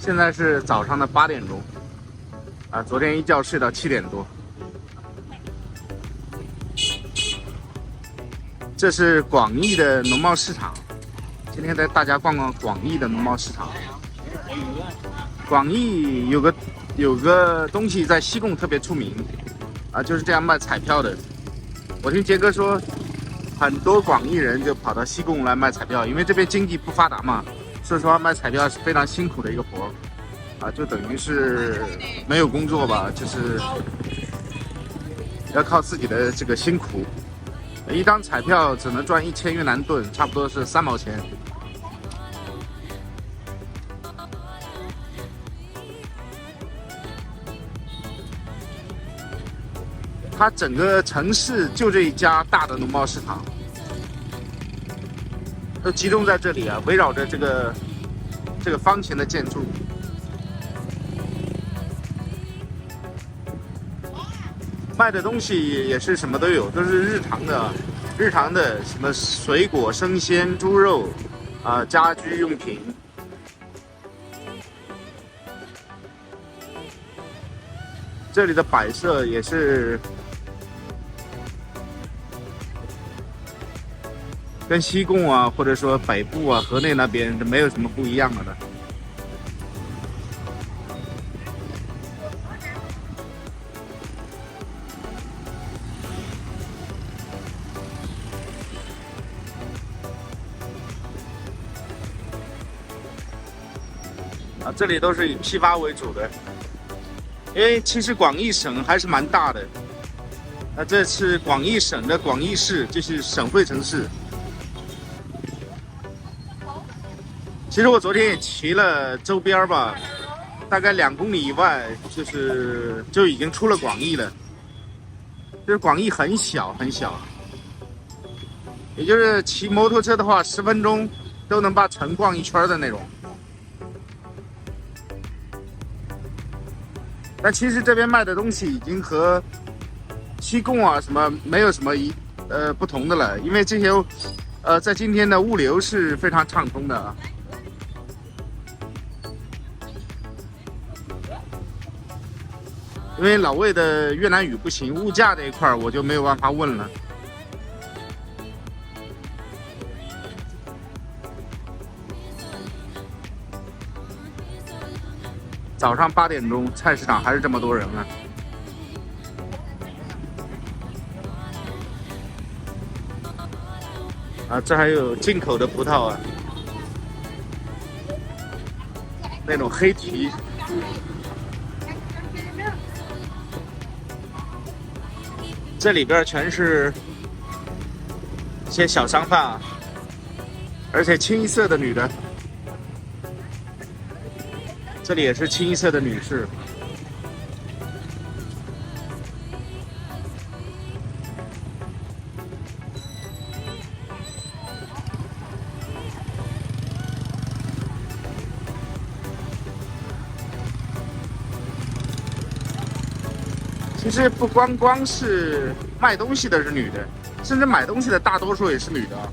现在是早上的8点钟，啊，昨天一觉睡到7点多。这是广义的农贸市场，今天带大家逛逛广义的农贸市场。广义有个东西在西贡特别出名，啊，就是这样卖彩票的。我听杰哥说，很多广义人就跑到西贡来卖彩票，因为这边经济不发达嘛。说实话，卖彩票是非常辛苦的一个活，啊，就等于是没有工作吧，就是要靠自己的这个辛苦。一张彩票只能赚1000越南盾，差不多是3毛钱。它整个城市就这一家大的农贸市场，都集中在这里啊，围绕着这个方形的建筑。卖的东西也是什么都有，都是日常的什么水果、生鲜、猪肉，啊，家居用品。这里的摆设也是跟西贡啊，或者说北部啊、河内那边没有什么不一样的呢。啊，这里都是以批发为主的，因为其实广义省还是蛮大的。那这是广义省的广义市，就是省会城市。其实我昨天也骑了周边吧，大概2公里以外，就已经出了广义了。就是广义很小很小，也就是骑摩托车的话，10分钟都能把城逛一圈的那种。但其实这边卖的东西已经和西贡啊什么没有什么不同的了，因为这些在今天的物流是非常畅通的啊。因为老魏的越南语不行，物价这一块我就没有办法问了。早上8点钟，菜市场还是这么多人啊！啊，这还有进口的葡萄啊，那种黑皮。这里边全是一些小商贩啊，而且清一色的女的。这里也是清一色的女士。其实不光是卖东西的是女的，甚至买东西的大多数也是女的啊。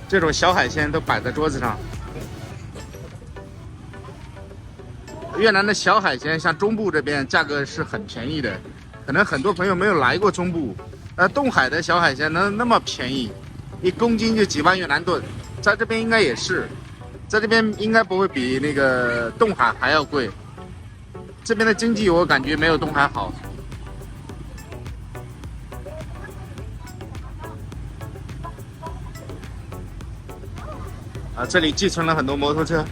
这种小海鲜都摆在桌子上。越南的小海鲜，像中部这边价格是很便宜的，可能很多朋友没有来过中部。东海的小海鲜能那么便宜，1公斤就几万越南盾，在这边应该也是，在这边应该不会比那个东海还要贵。这边的经济我感觉没有东海好。啊，这里寄存了很多摩托车。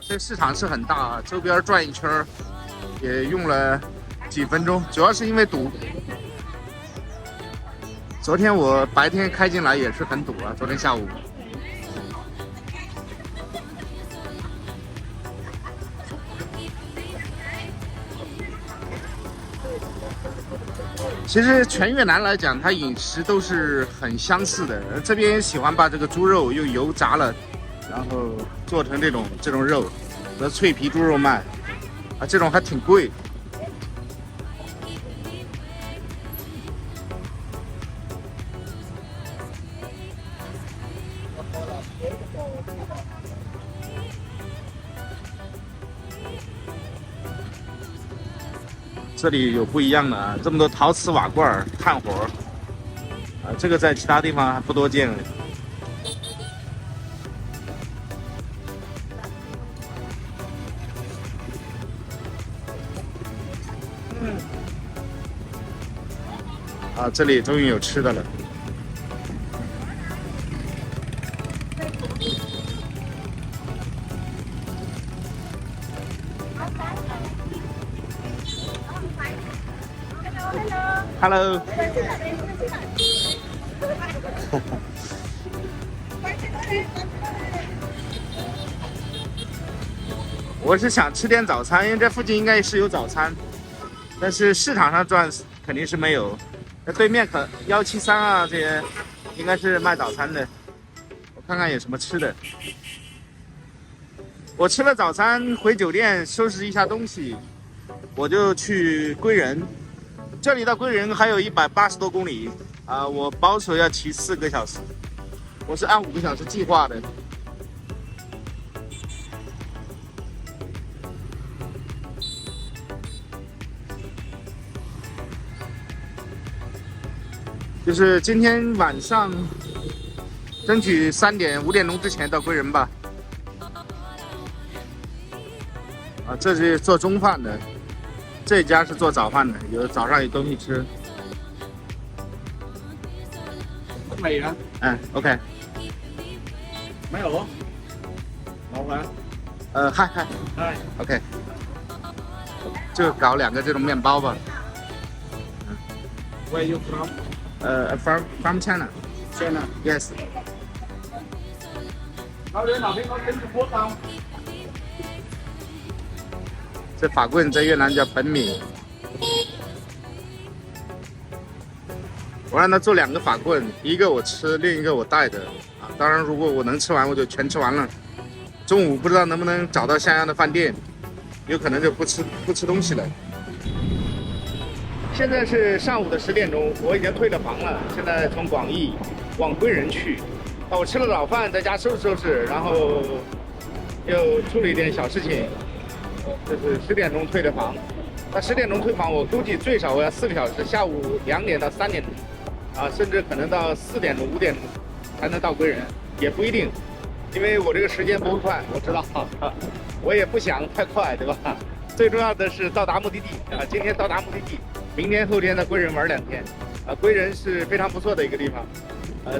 这市场是很大啊，周边转一圈也用了几分钟，主要是因为堵。昨天我白天开进来也是很堵啊，昨天下午。其实全越南来讲，它饮食都是很相似的。这边喜欢把这个猪肉用油炸了，然后做成这种肉，和脆皮猪肉卖啊，这种还挺贵。这里有不一样的啊，这么多陶瓷瓦罐炭火啊，这个在其他地方还不多见。啊，这里终于有吃的了。Hello。我是想吃点早餐，因为这附近应该是有早餐，但是市场上转肯定是没有。那对面可173啊，这些应该是卖早餐的。我看看有什么吃的。我吃了早餐，回酒店收拾一下东西，我就去归仁。这里到归仁还有180多公里啊，我保守要骑4个小时，我是按5个小时计划的。就是今天晚上争取3点5点钟之前到归仁吧。啊，这是做中饭的，这家是做早饭的，早上有东西吃。没啊？嗯 ，OK。没有。老板。嗨。OK。就搞2个这种面包吧。Where you from? From China. China. Yes. 老人那边我跟着播放。这法棍在越南叫本米。我让他做2个法棍，一个我吃，另一个我带的啊。当然，如果我能吃完，我就全吃完了。中午不知道能不能找到像样的饭店，有可能就不吃东西了。现在是上午的10点钟，我已经退了房了。现在从广义往归仁去。我吃了早饭，在家收拾收拾，然后又处理一点小事情。就是10点钟退的房。那10点钟退房，我估计最少我要4个小时，下午2点到3点钟，啊，甚至可能到4点钟5点钟才能到归仁，也不一定，因为我这个时间不会快，我知道，我也不想太快，对吧？最重要的是到达目的地啊！今天到达目的地，明天后天在归仁玩2天，啊，归仁是非常不错的一个地方，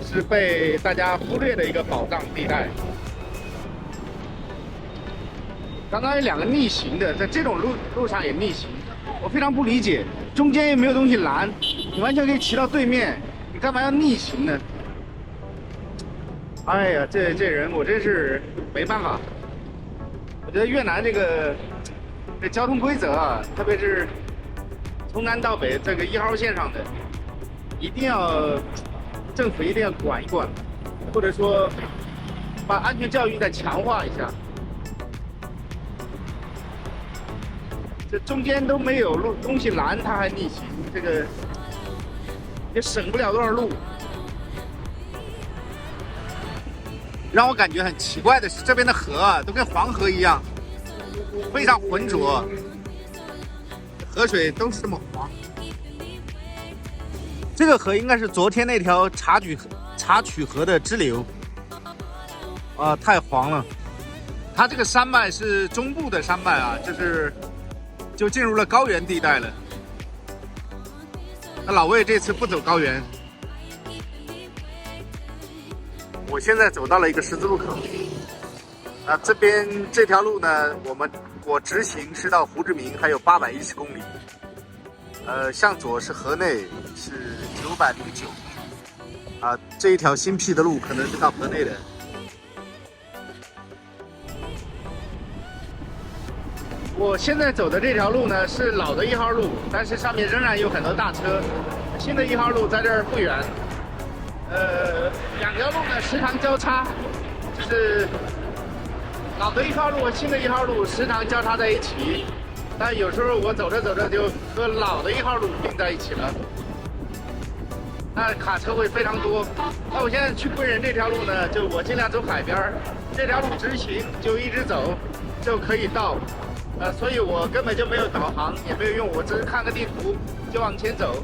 是被大家忽略的一个保障地带。刚刚有2个逆行的，在这种路上也逆行，我非常不理解，中间又没有东西拦，你完全可以骑到对面，你干嘛要逆行呢？哎呀，这人我真是没办法。我觉得越南这交通规则啊，特别是从南到北这个1号线上的，政府一定要管一管，或者说把安全教育再强化一下。这中间都没有东西拦，他还逆行，这个也省不了多少路。让我感觉很奇怪的是，这边的河啊，都跟黄河一样，非常浑浊，河水都是这么黄。这个河应该是昨天那条茶曲河的支流，啊，太黄了。它这个山脉是中部的山脉啊，就进入了高原地带了。那老魏这次不走高原，我现在走到了一个十字路口。啊，这边这条路呢，我直行是到胡志明，还有810公里。向左是河内，是909。啊，这一条新辟的路可能是到河内的。我现在走的这条路呢是老的1号路，但是上面仍然有很多大车。新的1号路在这儿不远，两条路呢时常交叉，就是老的1号路和新的1号路时常交叉在一起。但有时候我走着走着就和老的1号路并在一起了，那卡车会非常多。那我现在去贵人这条路呢，就我尽量走海边儿，这条路直行就一直走就可以到。所以我根本就没有导航，也没有用，我只是看个地图就往前走。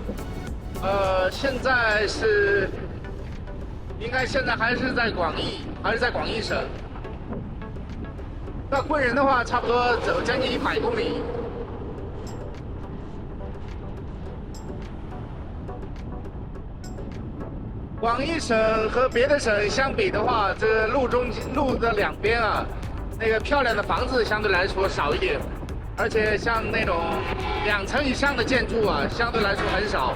现在是应该现在还是在广义省。到贵人的话，差不多走将近100公里。广义省和别的省相比的话，这路的两边啊，那个漂亮的房子相对来说少一点，而且像那种2层以上的建筑啊，相对来说很少。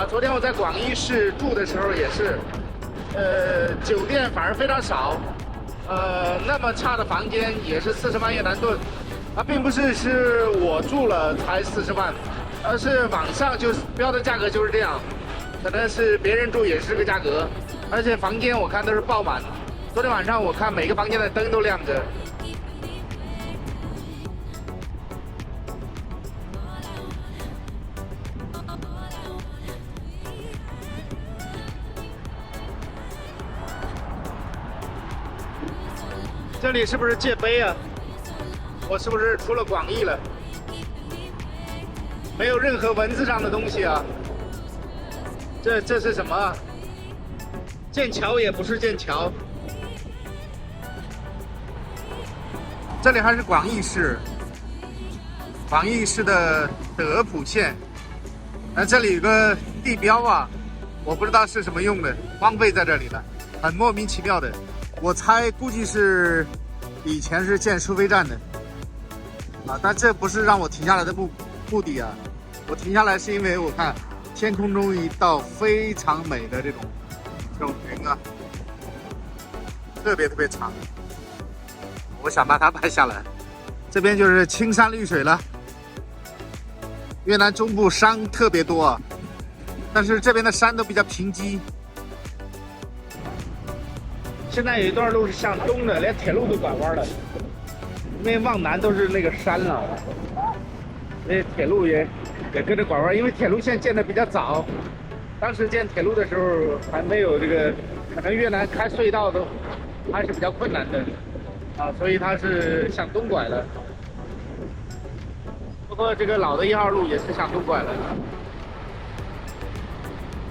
昨天我在广义市住的时候也是，酒店反而非常少，那么差的房间也是40万越南盾，并不是我住了才40万，而是网上就标的价格就是这样。可能是别人住也是这个价格，而且房间我看都是爆满。昨天晚上我看每个房间的灯都亮着。这里是不是界碑啊？我是不是出了广义了？没有任何文字上的东西啊。这是什么？剑桥也不是剑桥。这里还是广义市，广义市的德普县。这里有个地标啊，我不知道是什么用的，荒废在这里了，很莫名其妙的。我猜估计是以前是建收费站的但这不是让我停下来的目的啊。我停下来是因为我看天空中一道非常美的这种云啊，特别长，我想把它拍下来。这边就是青山绿水了。越南中部山特别多啊，但是这边的山都比较平瘠。现在有一段路是向东的，连铁路都拐弯了，因为往南都是那个山了，所以铁路也跟着拐弯。因为铁路线建的比较早，当时建铁路的时候还没有这个，可能越南开隧道都还是比较困难的所以它是向东拐了。不过这个老的1号路也是向东拐了。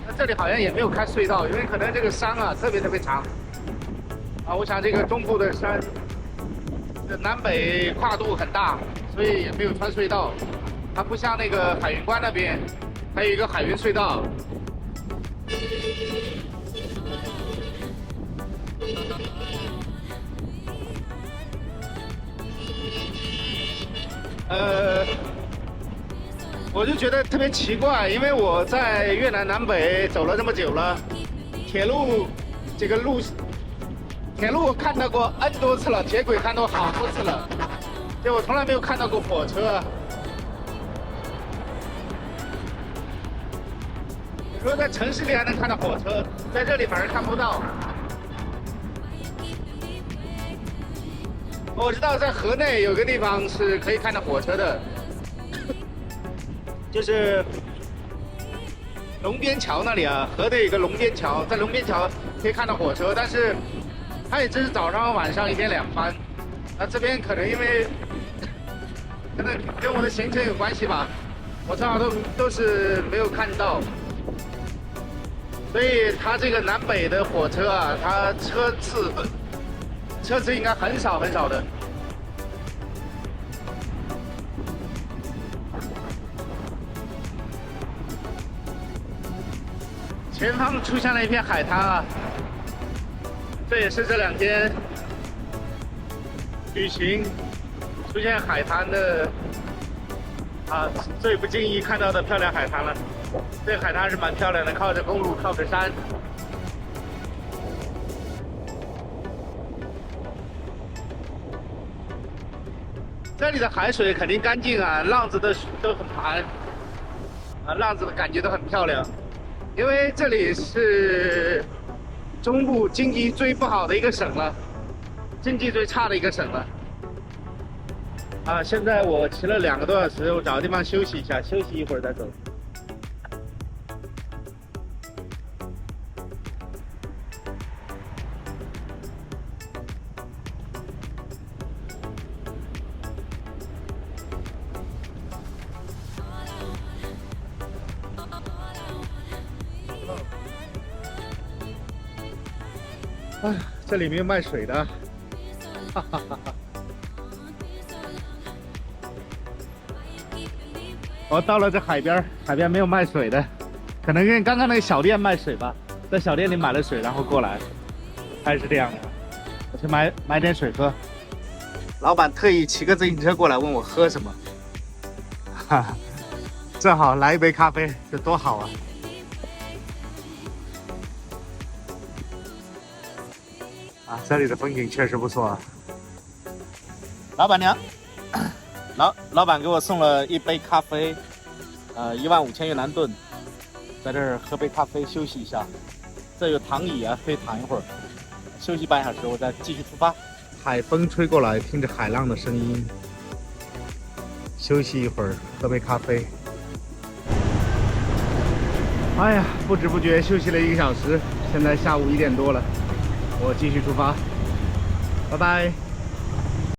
那这里好像也没有开隧道，因为可能这个山啊特别长我想这个中部的山南北跨度很大，所以也没有穿隧道。它不像那个海云关那边还有一个海云隧道。我就觉得特别奇怪，因为我在越南南北走了这么久了，铁路我看到过 N 多次了，铁轨看到好多次了，就我从来没有看到过火车。你说在城市里还能看到火车，在这里反而看不到。我知道在河内有个地方是可以看到火车的，就是龙边桥那里啊，河内有个龙边桥，在龙边桥可以看到火车，但是它也只是早上晚上1天2班。这边可能因为可能跟我的行程有关系吧，我正好都是没有看到，所以它这个南北的火车啊，它车次应该很少的。前方出现了一片海滩啊，这也是这2天旅行出现海滩的最不经意看到的漂亮海滩了。这个海滩是蛮漂亮的，靠着公路，靠着山。这里的海水肯定干净啊，浪子都很盘，啊，浪子的感觉都很漂亮。因为这里是中部经济最不好的一个省了，经济最差的一个省了。啊，现在我骑了2个多小时，我找个地方休息一下，休息一会儿再走。哎，这里没有卖水的，哈哈哈哈。我到了这海边，海边没有卖水的，可能跟刚刚那个小店卖水吧，在小店里买了水，然后过来，还是这样的。我去买点水喝。老板特意骑个自行车过来问我喝什么，哈哈，正好来一杯咖啡，这多好啊！啊，这里的风景确实不错啊。老板娘，老板给我送了一杯咖啡，15000越南盾，在这儿喝杯咖啡休息一下。这有躺椅啊，可以躺一会儿，休息半小时，我再继续出发。海风吹过来，听着海浪的声音，休息一会儿，喝杯咖啡。哎呀，不知不觉休息了1个小时，现在下午1点多了。我继续出发，拜拜。